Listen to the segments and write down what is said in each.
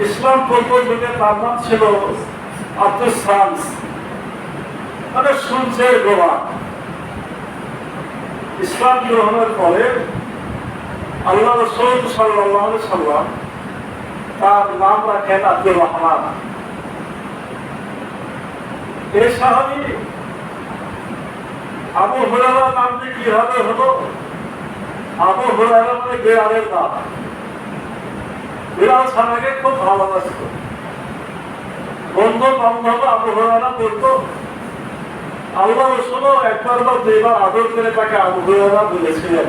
ইসলাম প্রথম যুগে তার নাম ছিল আব্দুস শামস, মানে সূর্যের গোলা। ইসলাম গ্রহণের পরে আল্লাহ রাসূল সাল্লাল্লাহু আলাইহি সাল্লাম তার নাম রাখেন আব্দুর রহমান। এই সাহাবী আবু হুরায়রা নামটি কিভাবে হলো? আবু হুরায়রা মানে বিড়ালের নাম। বিড়াল ছানাকে খুব ভালোবাসত। বন্ধু বান্ধব আবু হুরায়রা বলতো, আল্লাহ রাসূল একবার বা দুইবার আদর করে তাকে আবু হুরায়রা বলেছিলেন।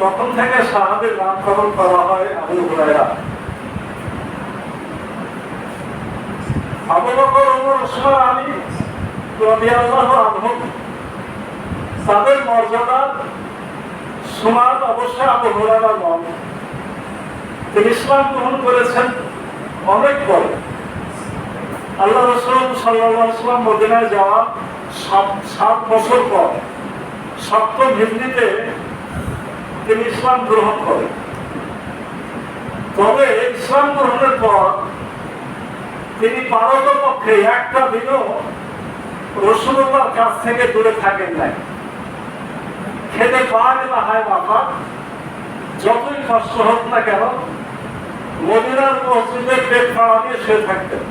তখন থেকে সাহাবীর নামকরণ করা হয় আবু হুরায়রা। আবু বকর, ওমর, ওসমান, আলী রাদিয়াল্লাহু আনহুম তাদের মর্যাদা সমান অবশ্যই আবু হুরায়রার নাম। তিনি ইসলাম গ্রহণ করেছেন অনেক পরে। আল্লাহ রাসূল সাল্লাল্লাহু আলাইহি ওয়াসাল্লাম মদিনায় যাওয়ার 7 বছর পর 7ম হিজরিতে তিনি ইসলাম গ্রহণ করেন। তবে ইসলাম গ্রহণের পর তিনি পারতপক্ষে একটা দিনও রাসূলুল্লাহর কাছ থেকে দূরে থাকেন নাই। খেতে পায় না হয় মাথা, যতই কষ্ট হোক না কেন মদিনার মসজিদের পেট খাওয়া দিয়ে শুয়ে থাকতেন।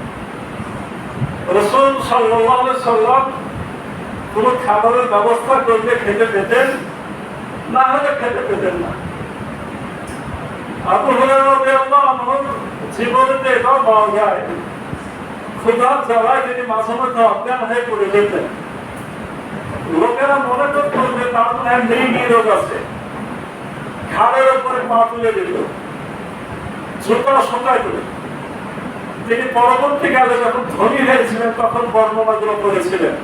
রাসূল সাল্লাল্লাহু আলাইহি সাল্লাম কোনো খাবারের ব্যবস্থা করলে খেতে পেতেন, না হলে খেতে পেতেন না। আবু হুরায়রা রাদিয়াল্লাহু আনহু জীবনেতে এটাও পাওয়া যায়, ক্ষুধার জ্বালায় তিনি মাঝে মাঝে অজ্ঞান হয়ে পড়ে যেতেন। লোকেরা মনে করত যে তার মনে মৃগী রোগ আছে, ঘাড়ের উপরে পা তুলে দিত, জুতা শোকায় দিল। তিনি পরবর্তীকালে যখন ধনী হয়েছিলেন তখন বর্ণনাগুলো করেছিলেন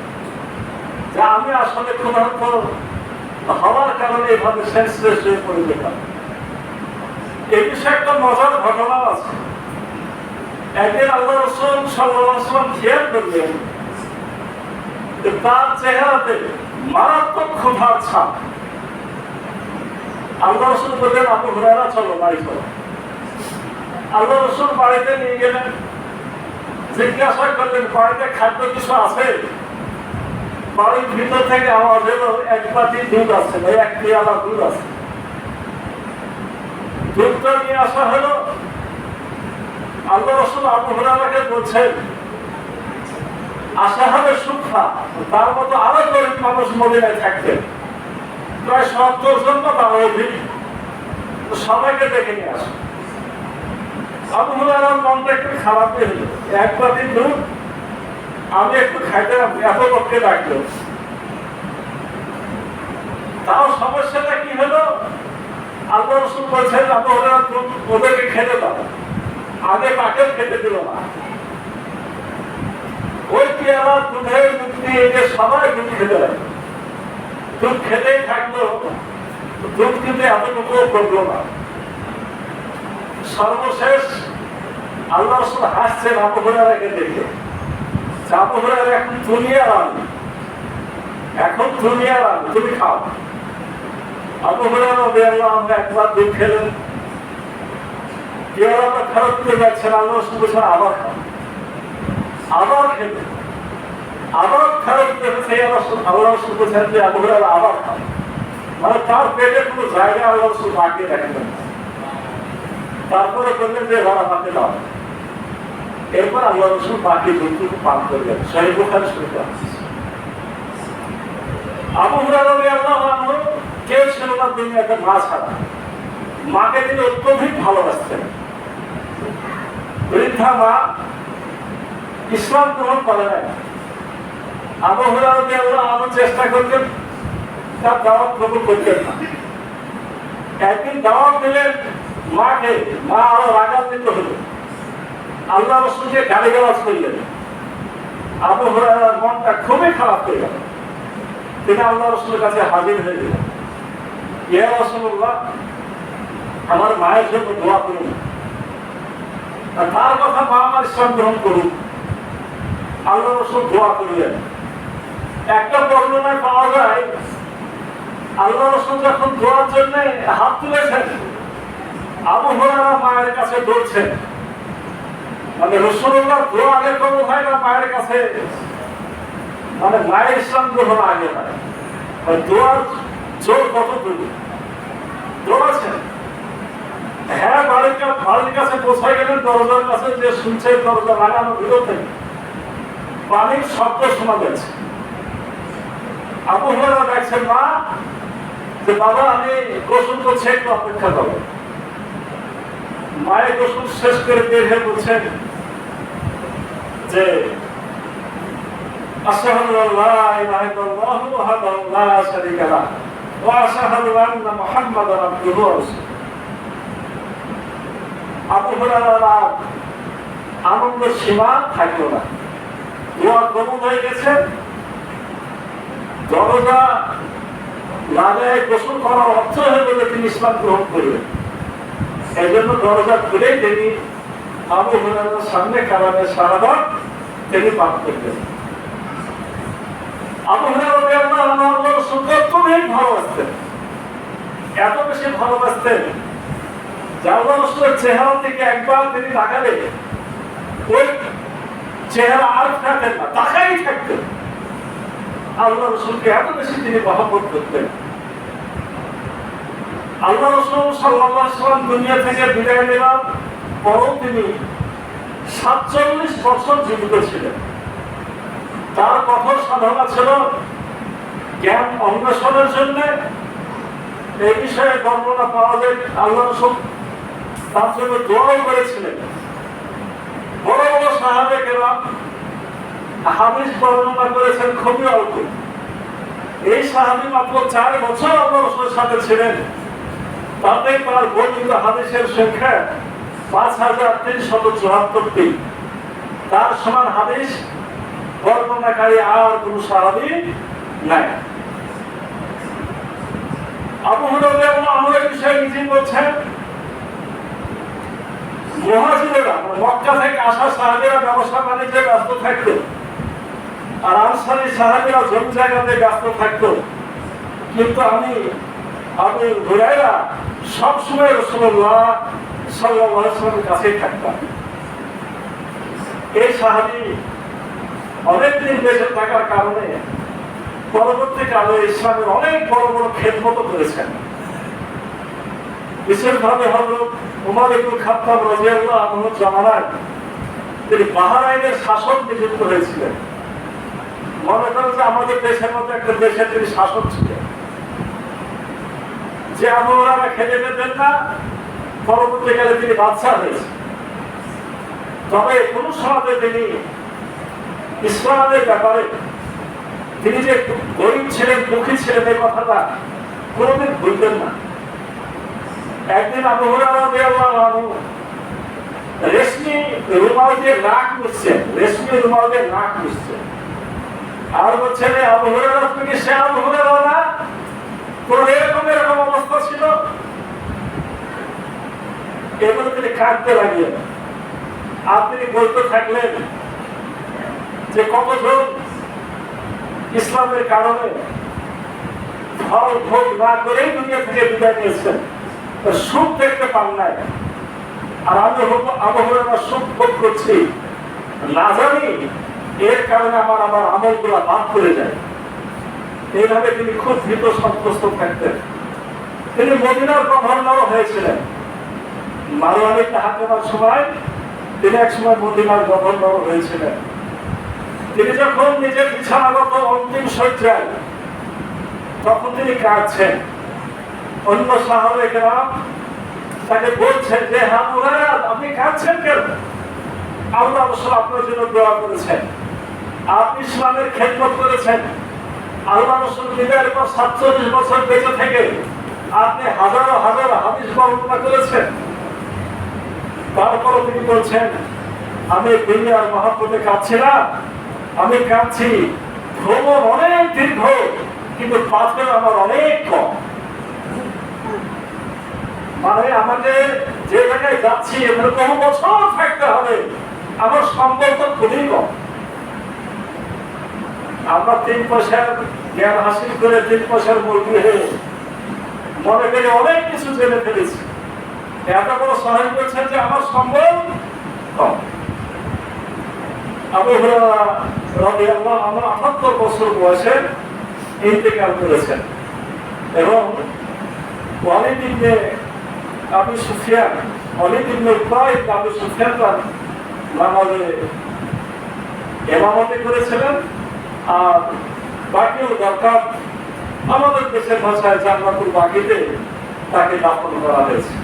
যে আমি আসলে ক্ষুধার্ত হওয়ার কারণে এভাবে সেন্সলেস হয়ে পড়ে যেতাম। এই বিষয়ে একটা মজার ঘটনা আছে। একদিন আল্লাহ রাসূল সাল্লাল্লাহু আলাইহি ওয়াসাল্লাম খেয়াল করলেন যে তার চেহারাতে মারাত্মক ক্ষুধার ছাপ। আল্লাহ রাসূল বললেন, আবু হুরায়রা চলো বাড়ি চলো। আল্লাহ রাসূল বাড়িতে নিয়ে গেলেন, জিজ্ঞাসা করলেন বাড়িতে খাদ্য কিছু আছে? বাড়ির ভিতর থেকে আওয়াজ এলো, এক বাটি দুধ আছে, এক পেয়ালা দুধ আছে। দুধটা নিয়ে আসা হলো। আল্লাহ রাসূল আবু হুরায়রাকে বলছেন, আসহাবে সুফা তার মতো আরো গরিব মানুষ মদিনায় থাকতেন, প্রায় 70 জন বা তার অধিক, সবাইকে ডেকে নিয়ে আসে। আবু হুরায়রার মনটা একটু খারাপ হয়ে হলো, এক বাটি দুধ আমি একটু খাইতে এত লোককে ডাকলো। তাও সমস্যাটা কি হলো? আল্লাহ রাসূল বলছেন আবু হুরায়রা ওদেরকে খেতে দাও, আগে তাকে খেতে দিল না। ওই পেয়ালা দুধের মুক্তি এনে সবাই দুধ খেতে লাগে, দুধ খেতেই থাকলো, দুধ কিন্তু এতটুকু করলো না। সর্বশেষ আল্লাহ রাসূল হাসছেন আবু হুরায়রাকে দেখে। আবু হুরায়রা এখন দুনিয়ার আলী, এখন দুনিয়ার আলী, তুমি খাও। আবু হুরায়রা রাদিয়াল্লাহু আনহু একবার দুধ খেলেন, পেয়ালাটা খারাপ করে যাচ্ছেন। আল্লাহ রাসূল বলছেন আবার খাও, আবার খেলেন, আবার খারাপ করে আল্লাহ রাসূল বলছেন যে আবু হুরায়রা আবার খাও। মানে তার পেটে কোনো জায়গা আল্লাহ রাসূল বাকি রাখলেন। তারপরে বললেন যে এবার আমাকে দাও। এরপর আল্লাহ রাসূল বাকি দুধটুকু পান করলেন। সহিহ বুখারী শরীফে আছে। আবু হুরায়রা রাদিয়াল্লাহু আনহু কেউ ছিল না দুনিয়াতে মা ছাড়া। মাকে তিনি অত্যধিক ভালোবাসতেন। বৃদ্ধা মা ইসলাম গ্রহণ করে নাই। আবু হুরায়রা রাদিয়াল্লাহু আনহু চেষ্টা করতেন তার দাওয়াত কবুল করতেন না। একদিন দাওয়াত দিলেন মাকে, মা আরো রাগান্বিত হলো, আল্লাহ রাসূলকে গালিগালাজ করলেন। আবু হুরায়রার মনটা খুবই খারাপ হয়ে গেল। তিনি আল্লাহ রাসূলের কাছে হাজির হয়ে গেলেন, ইয়া রাসূলুল্লাহ, আমার মায়ের জন্য দোয়া করুন, তার কথা মা আমার ইসলাম গ্রহণ করুন। আল্লাহ রাসূল দোয়া করলেন। একটা বর্ণনায় পাওয়া যায় আল্লাহ রাসূল যখন দোয়ার জন্য হাত তুলেছেন, আবু হুরায়রা মায়ের কাছে দৌড়ছেন, মানে রাসূলুল্লাহ দোয়া আগে কবুল হয় না মায়ের কাছে, মানে মায়ের ইসলাম গ্রহণ আগে হয়। দোয়ার জোর কতটুকু জোর আছে? হ্যাঁ, বাড়ির কাছে পৌঁছায় গেলেন, দরজার কাছে যে শুনছে, দরজা লাগানো ভিতর থেকে পানির শব্দ শোনা যাচ্ছে। আবু হুরায়রা দেখছেন মা যে বাবা আমি গোসল করছি, একটু অপেক্ষা করো। মায়ের গোসল শেষ করে বের হয়ে বলছেন যে আশহাদু আল্লা ইলাহা ইল্লাল্লাহু ওয়াহদাহু লা শারীকা লাহু ওয়া আশহাদু আন্না মুহাম্মাদান আবদুহু ওয়া রাসূলুহু। আবু হুরায়রার আনন্দ সীমা থাকলো না, দোয়া কবুল হয়ে গেছে। দরজা লাগায় গোসল করার অর্থ হয়ে গেলে তিনি ইসলাম গ্রহণ করলেন। এই জন্য দরজা খুলে তিনি আবু হুরায়রার সামনে কালামে শাহাদাত তিনি পাঠ করলেন। আবু হুরায়রা আল্লাহর রাসূলকে খুবই ভালোবাসতেন, এত বেশি ভালোবাসতেন যে আল্লাহর রাসূলের চেহারা থেকে একবার তিনি তাকালে ওই চেহারা আর থাকতেন না, তাকাই থাকতেন। আল্লাহর রাসূলকে এত বেশি তিনি মহব্বত করতেন। আল্লাহ রাসূল সাল্লাল্লাহু আলাইহি ওয়াসাল্লাম দুনিয়া থেকে বিদায় নেওয়ার পরও তিনি ৪৭ বছর জীবিত ছিলেন। তার কঠোর সাধনা ছিল জ্ঞান অন্বেষণের জন্য। এই বিষয়ে বর্ণনা পাওয়া যায়, আল্লাহ রাসূল তার জন্য দোয়াও করেছিলেন। বড় বড় সাহাবে কেরাম হাদিস বর্ণনা করেছেন খুবই অল্প। এই সাহাবী মাত্র ৪ বছর আল্লাহ রাসূলের সাথে ছিলেন, তাতে তার বর্ণিত হাদিসের সংখ্যা ৫,৩৭৪টি। তার সমান হাদিস বর্ণনাকারী আর কোন সাহাবী নাই। আবু হুরায়রা আমাদের বিষয়ে নিজেই বলছেন, মুহাজিরেরা মক্কা থেকে আসা সাহাবীরা ব্যবসা বাণিজ্যে ব্যস্ত থাকতো, আর আনসারী সাহাবীরা জমি জায়গাতে ব্যস্ত থাকতো, কিন্তু আমি আবু হুরায়রা সবসময় রাসূলুল্লাহ সাল্লাল্লাহু আলাইহি ওয়াসাল্লামের কাছেই থাকতাম। এই সাহাবী অনেকদিন বেঁচে থাকার কারণে পরবর্তীকালে ইসলামের অনেক বড় বড় খেদমত করেছেন। বিশেষভাবে হযরত ওমর ইবনে খাত্তাব রাদিয়াল্লাহু আনহু জামানায় তিনি বাহরাইনের শাসক নিযুক্ত হয়েছিলেন। মনে করেন যে আমাদের দেশের মতো একটা দেশে তিনি শাসক ছিলেন, যে আবু হুরায়রা খেতে পেতেন না, পরবর্তীকালে তিনি বাদশাহ হয়েছেন। তবে কোন সমাজে তিনি ইসলামের ব্যাপারে তিনি যে গরিব ছিলেন, দুঃখী ছিলেন, এই কথাটা কোনোদিন ভুলতেন না। একদিন আবু হুরায়রা রাদিয়াল্লাহু আনহু রেশমি রুমাল দিয়ে নাক মুছছেন, রেশমি রুমাল দিয়ে নাক মুছছেন, আর বলছেন আবু হুরায়রা তুমি সে আবু হুরায়রা না, তোর এরকম এরকম অবস্থা ছিল। এগুলো তিনি কাঁদতে লাগলেন। আর তিনি বলতে থাকলেন যে কতজন ইসলামের কারণে ফল ভোগ না করেই দুনিয়া থেকে বিদায় নিয়েছেন, সুখ দেখতে পান নাই, আর আমি আবু হুরায়রা সুখ ভোগ করছি, না জানি এর কারণে আমার আমলগুলো বাদ করে যায়। এইভাবে তিনি খুব ভীত সন্ত্রস্ত থাকতেন। তিনি মদিনার গভর্নর হয়েছিলেন। মারওয়ানি হাকিমের সময় তিনি এক সময় মদিনার গভর্নর হয়েছিলেন। তিনি যখন নিজের বিছানাগত অন্তিম শয্যায়, তখন তিনি কাঁদছেন। অন্য সাহাবে কেরাম তাকে বলছেন যে হ্যাঁ হুরায়রা আপনি কাঁদছেন কেন? আল্লাহ রাসূল আপনার জন্য দোয়া করেছেন, আপনি ইসলামের খেদমত করেছেন, আল্লাহ রাসূল বিদায়ের পর ৪৭ বছর বেঁচে থেকে আপনি হাজারো হাজার হাদিস বর্ণনা করেছেন। তারপরও তিনি বলছেন আমি দুনিয়ার মহব্বতে কাঁদছি না, আমি কাঁদছি ভ্রমণ অনেক দীর্ঘ কিন্তু পাথর আমার অনেক কম। মানে আমাদের যে জায়গায় যাচ্ছি এখানে বহু বছর থাকতে হবে, আমার সম্বল তো খুবই কম। আমরা ৩ পয়সার জ্ঞান হাসিল করে ৩ পয়সার মুরগি হয়ে মনে করে অনেক কিছু জেনে ফেলেছি। এত বড় সাহেব বলছেন যে আমার সম্বল কম। আবু হুরায়রা রাদিয়াল্লাহু আনহু ৭৮ বছর বয়সে ইন্তেকাল করেছেন এবং ওয়ালিদ ইবনে আবু সুফিয়ান ওয়ালিদ ইবনে উবাই আবু সুফিয়ান নামাজে ইমামতি করেছিলেন আর বাকিও দরকার আমাদের দেশের ভাষায় জান্নাতুল বাকিতে তাকে দাফন করা হয়েছে।